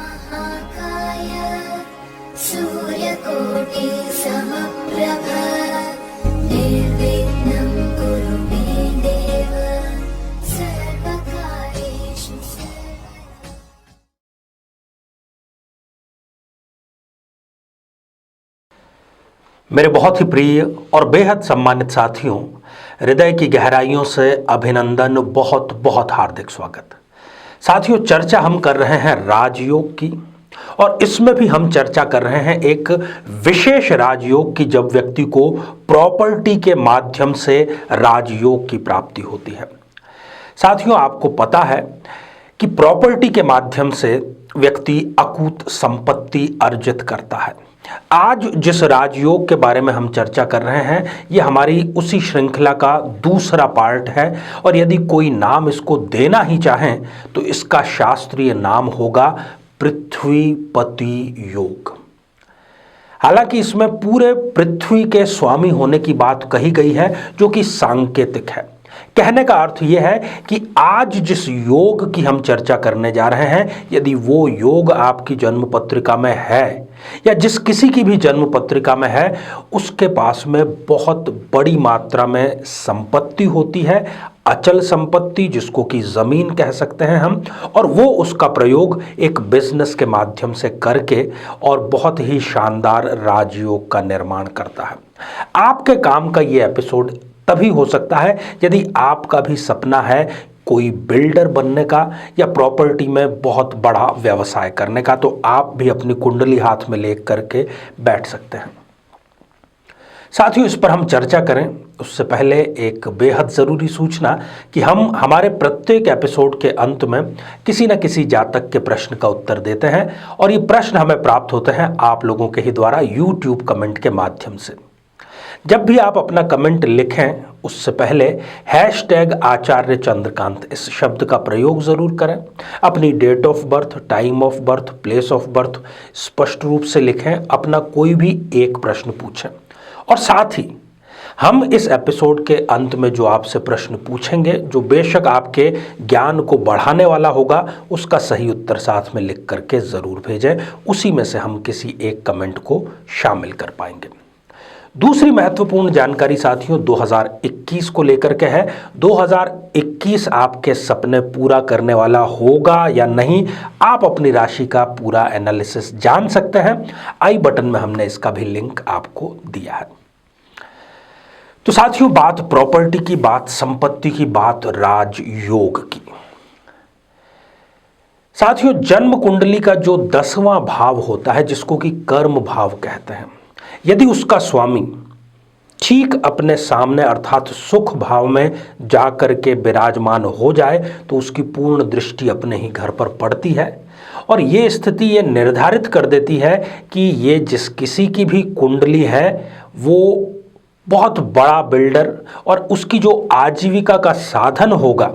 महाकाय सूर्यकोटि समप्रभ निर्विघ्नं कुरु मे देव सर्वकार्येषु सर्वदा। मेरे बहुत ही प्रिय और बेहद सम्मानित साथियों, हृदय की गहराइयों से अभिनंदन, बहुत बहुत हार्दिक स्वागत। साथियों, चर्चा हम कर रहे हैं राजयोग की, और इसमें भी हम चर्चा कर रहे हैं एक विशेष राजयोग की, जब व्यक्ति को प्रॉपर्टी के माध्यम से राजयोग की प्राप्ति होती है। साथियों, आपको पता है कि प्रॉपर्टी के माध्यम से व्यक्ति अकूत संपत्ति अर्जित करता है। आज जिस राजयोग के बारे में हम चर्चा कर रहे हैं, ये हमारी उसी श्रृंखला का दूसरा पार्ट है, और यदि कोई नाम इसको देना ही चाहें तो इसका शास्त्रीय नाम होगा पृथ्वीपति योग। हालांकि इसमें पूरे पृथ्वी के स्वामी होने की बात कही गई है, जो कि सांकेतिक है। कहने का अर्थ यह है कि आज जिस योग की हम चर्चा करने जा रहे हैं, यदि वो योग आपकी जन्म पत्रिका में है या जिस किसी की भी जन्म पत्रिका में है, उसके पास में बहुत बड़ी मात्रा में संपत्ति होती है, अचल संपत्ति जिसको कि जमीन कह सकते हैं हम, और वो उसका प्रयोग एक बिजनेस के माध्यम से करके और बहुत ही शानदार राजयोग का निर्माण करता है। आपके काम का ये एपिसोड तभी हो सकता है यदि आपका भी सपना है कोई बिल्डर बनने का या प्रॉपर्टी में बहुत बड़ा व्यवसाय करने का, तो आप भी अपनी कुंडली हाथ में ले करके बैठ सकते हैं। साथियों, इस पर हम चर्चा करें उससे पहले एक बेहद ज़रूरी सूचना कि हम हमारे प्रत्येक एपिसोड के अंत में किसी न किसी जातक के प्रश्न का उत्तर देते हैं, और ये प्रश्न हमें प्राप्त होते हैं आप लोगों के ही द्वारा यूट्यूब कमेंट के माध्यम से। जब भी आप अपना कमेंट लिखें, उससे पहले #आचार्य चंद्रकांत इस शब्द का प्रयोग जरूर करें। अपनी date of birth, time of birth, place of birth स्पष्ट रूप से लिखें। अपना कोई भी एक प्रश्न पूछें, और साथ ही हम इस एपिसोड के अंत में जो आपसे प्रश्न पूछेंगे, जो बेशक आपके ज्ञान को बढ़ाने वाला होगा, उसका सही उत्तर साथ में लिख करके ज़रूर भेजें। उसी में से हम किसी एक कमेंट को शामिल कर पाएंगे। दूसरी महत्वपूर्ण जानकारी साथियों 2021 को लेकर के है। 2021 आपके सपने पूरा करने वाला होगा या नहीं, आप अपनी राशि का पूरा एनालिसिस जान सकते हैं। आई बटन में हमने इसका भी लिंक आपको दिया है। तो साथियों, बात प्रॉपर्टी की, बात संपत्ति की, बात राजयोग की। साथियों, जन्म कुंडली का जो 10वां भाव होता है, जिसको कि कर्म भाव कहते हैं, यदि उसका स्वामी ठीक अपने सामने अर्थात सुख भाव में जाकर के विराजमान हो जाए, तो उसकी पूर्ण दृष्टि अपने ही घर पर पड़ती है, और ये स्थिति ये निर्धारित कर देती है कि ये जिस किसी की भी कुंडली है वो बहुत बड़ा बिल्डर, और उसकी जो आजीविका का साधन होगा,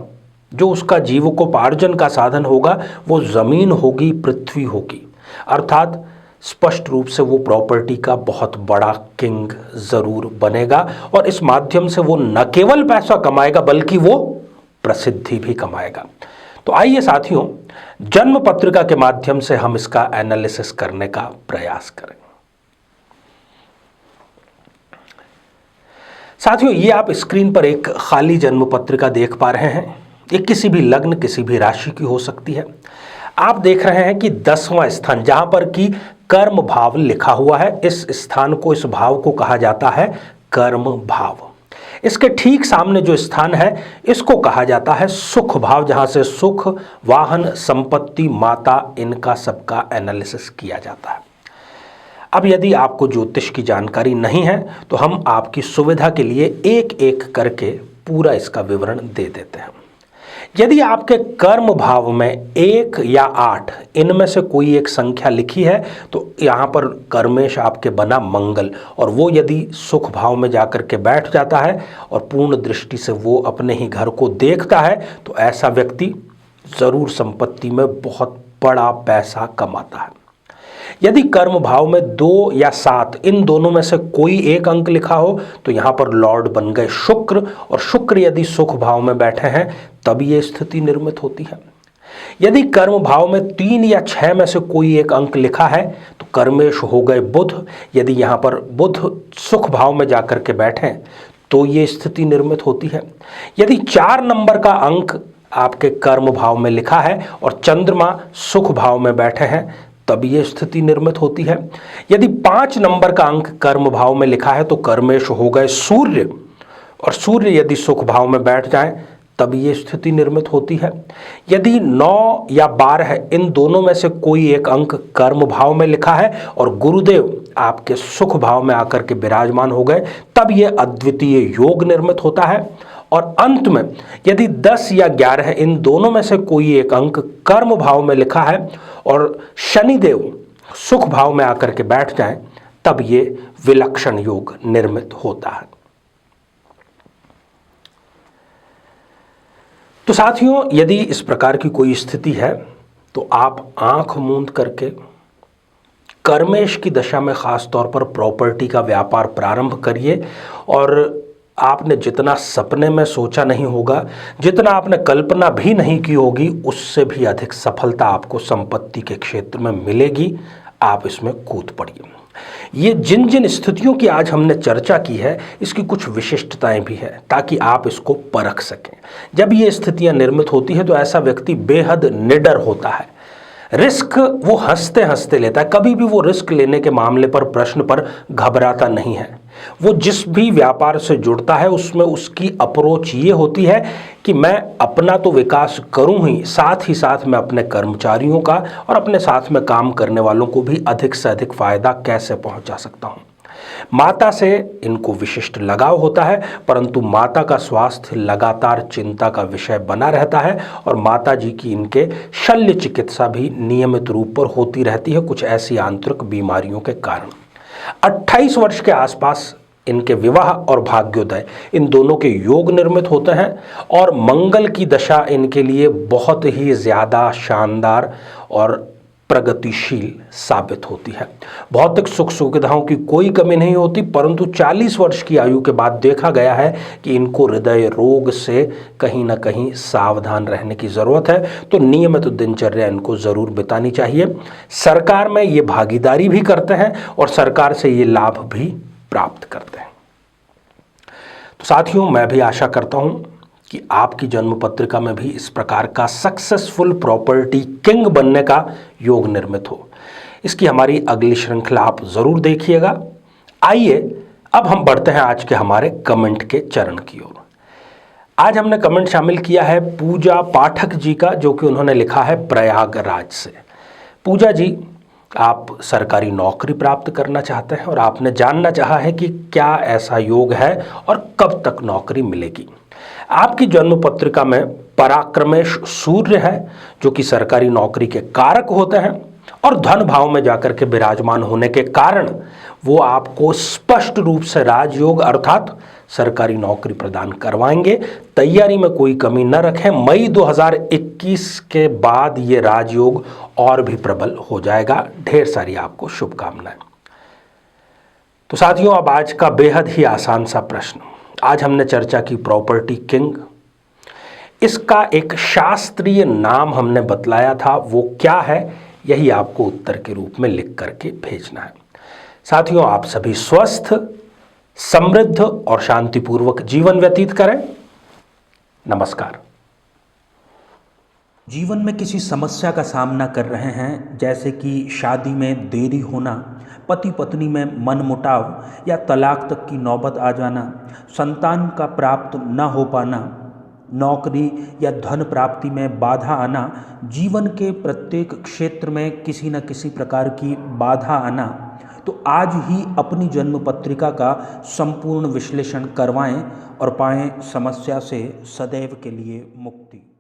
जो उसका जीविकोपार्जन का साधन होगा, वो जमीन होगी, पृथ्वी होगी। अर्थात स्पष्ट रूप से वो प्रॉपर्टी का बहुत बड़ा किंग जरूर बनेगा, और इस माध्यम से वो न केवल पैसा कमाएगा बल्कि वो प्रसिद्धि भी कमाएगा। तो आइए साथियों, जन्म पत्रिका के माध्यम से हम इसका एनालिसिस करने का प्रयास करें। साथियों, ये आप स्क्रीन पर एक खाली जन्म पत्रिका देख पा रहे हैं। ये किसी भी लग्न, किसी भी राशि की हो सकती है। आप देख रहे हैं कि 10वां स्थान जहां पर कि कर्म भाव लिखा हुआ है, इस स्थान को, इस भाव को कहा जाता है कर्म भाव। इसके ठीक सामने जो स्थान है, इसको कहा जाता है सुख भाव, जहां से सुख, वाहन, संपत्ति, माता, इनका सबका एनालिसिस किया जाता है। अब यदि आपको ज्योतिष की जानकारी नहीं है, तो हम आपकी सुविधा के लिए एक एक करके पूरा इसका विवरण दे देते हैं। यदि आपके कर्म भाव में 1 या 8 इनमें से कोई एक संख्या लिखी है, तो यहाँ पर कर्मेश आपके बना मंगल, और वो यदि सुख भाव में जाकर के बैठ जाता है और पूर्ण दृष्टि से वो अपने ही घर को देखता है, तो ऐसा व्यक्ति जरूर संपत्ति में बहुत बड़ा पैसा कमाता है। यदि कर्म भाव में 2 या 7 इन दोनों में से कोई एक अंक लिखा हो, तो यहाँ पर लॉर्ड बन गए शुक्र, और शुक्र यदि सुख भाव में बैठे हैं तब ये स्थिति निर्मित होती है। यदि कर्म भाव में 3 या 6 में से कोई एक अंक लिखा है तो कर्मेश हो गए बुध। यदि यहाँ पर बुध सुख भाव में जाकर के बैठे तो ये स्थिति निर्मित होती है। यदि 4 नंबर का अंक आपके कर्म भाव में लिखा है और चंद्रमा सुख भाव में बैठे हैं तब ये स्थिति निर्मित होती है। यदि 5 नंबर का अंक कर्म भाव में लिखा है तो कर्मेश हो गए सूर्य, और सूर्य यदि सुख भाव में बैठ जाए तब ये स्थिति निर्मित होती है। यदि 9 या 12 इन दोनों में से कोई एक अंक कर्म भाव में लिखा है और गुरुदेव आपके सुख भाव में आकर के विराजमान हो गए तब ये अद्वितीय योग निर्मित होता है। और अंत में यदि 10 या 11 इन दोनों में से कोई एक अंक कर्म भाव में लिखा है और शनिदेव सुख भाव में आकर के बैठ जाएं तब ये विलक्षण योग निर्मित होता है। तो साथियों, यदि इस प्रकार की कोई स्थिति है तो आप आंख मूंद करके कर्मेश की दशा में खास तौर पर प्रॉपर्टी का व्यापार प्रारंभ करिए। और आपने जितना सपने में सोचा नहीं होगा, जितना आपने कल्पना भी नहीं की होगी, उससे भी अधिक सफलता आपको संपत्ति के क्षेत्र में मिलेगी। आप इसमें कूद पड़िए। ये जिन जिन स्थितियों की आज हमने चर्चा की है इसकी कुछ विशिष्टताएं भी है ताकि आप इसको परख सकें। जब ये स्थितियां निर्मित होती है तो ऐसा व्यक्ति बेहद निडर होता है। रिस्क वो हंसते हंसते लेता है, कभी भी वो रिस्क लेने के मामले पर प्रश्न पर घबराता नहीं है। वो जिस भी व्यापार से जुड़ता है उसमें उसकी अप्रोच ये होती है कि मैं अपना तो विकास करूं ही साथ मैं अपने कर्मचारियों का और अपने साथ में काम करने वालों को भी अधिक से अधिक फायदा कैसे पहुंचा सकता हूं। माता से इनको विशिष्ट लगाव होता है, परंतु माता का स्वास्थ्य लगातार चिंता का विषय बना रहता है और माता जी की इनके शल्य चिकित्सा भी नियमित रूप पर होती रहती है कुछ ऐसी आंतरिक बीमारियों के कारण। 28 वर्ष के आसपास इनके विवाह और भाग्योदय इन दोनों के योग निर्मित होते हैं और मंगल की दशा इनके लिए बहुत ही ज़्यादा शानदार और प्रगतिशील साबित होती है। भौतिक सुख सुविधाओं की कोई कमी नहीं होती, परंतु 40 वर्ष की आयु के बाद देखा गया है कि इनको हृदय रोग से कहीं ना कहीं सावधान रहने की ज़रूरत है। तो नियमित दिनचर्या इनको ज़रूर बितानी चाहिए। सरकार में ये भागीदारी भी करते हैं और सरकार से ये लाभ भी प्राप्त करते हैं। तो साथियों, मैं भी आशा करता हूँ कि आपकी जन्म पत्रिका में भी इस प्रकार का सक्सेसफुल प्रॉपर्टी किंग बनने का योग निर्मित हो। इसकी हमारी अगली श्रृंखला आप जरूर देखिएगा। आइए अब हम बढ़ते हैं आज के हमारे कमेंट के चरण की ओर। आज हमने कमेंट शामिल किया है पूजा पाठक जी का, जो कि उन्होंने लिखा है प्रयागराज से। पूजा जी, आप सरकारी नौकरी प्राप्त करना चाहते हैं और आपने जानना चाहा है कि क्या ऐसा योग है और कब तक नौकरी मिलेगी। आपकी जन्म पत्रिका में पराक्रमेश सूर्य है जो कि सरकारी नौकरी के कारक होते हैं और धन भाव में जाकर के विराजमान होने के कारण वो आपको स्पष्ट रूप से राजयोग अर्थात सरकारी नौकरी प्रदान करवाएंगे। तैयारी में कोई कमी न रखें। मई 2021 के बाद ये राजयोग और भी प्रबल हो जाएगा। ढेर सारी आपको शुभकामनाएं। तो साथियों, अब आज का बेहद ही आसान सा प्रश्न। आज हमने चर्चा की प्रॉपर्टी किंग। इसका एक शास्त्रीय नाम हमने बतलाया था, वो क्या है यही आपको उत्तर के रूप में लिख करके भेजना है। साथियों, आप सभी स्वस्थ, समृद्ध और शांतिपूर्वक जीवन व्यतीत करें। नमस्कार। जीवन में किसी समस्या का सामना कर रहे हैं, जैसे कि शादी में देरी होना, पति पत्नी में मनमुटाव या तलाक तक की नौबत आ जाना, संतान का प्राप्त न हो पाना, नौकरी या धन प्राप्ति में बाधा आना, जीवन के प्रत्येक क्षेत्र में किसी न किसी प्रकार की बाधा आना, तो आज ही अपनी जन्म पत्रिका का संपूर्ण विश्लेषण करवाएं और पाएं समस्या से सदैव के लिए मुक्ति।